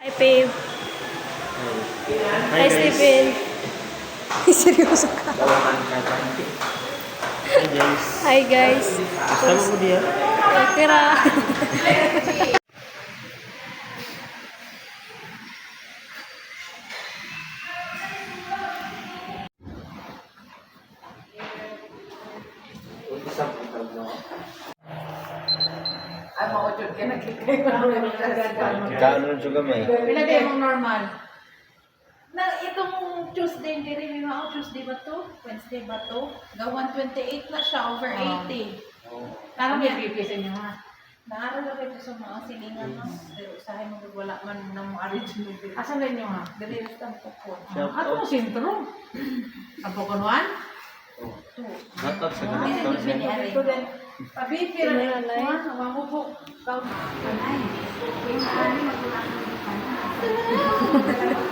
Hi, babe. Hi, Stephen. Seryoso ka. Hi guys. Hi, guys. Basta mo dia. Okay ra. Kaano juga may. Ilagay mong normal. Na itong Tuesday, hindi rin yung ako Tuesday ba to? Wednesday ba to? Ga 128 na siya, over 80. Parang may BP sa inyo ha. Naaral na ito sa mga silingan no? Pero usahay mo wala man na mo original bill. Asan na inyo ha? Dali rin ang pupon. Ato mo sintro. Apo kanuan? Dapat sa Hindi ganito. rin biniari. Ito din. Pabiti rin. Sinanay. Mamubo. Panay. Yung ano, magulang ng panay.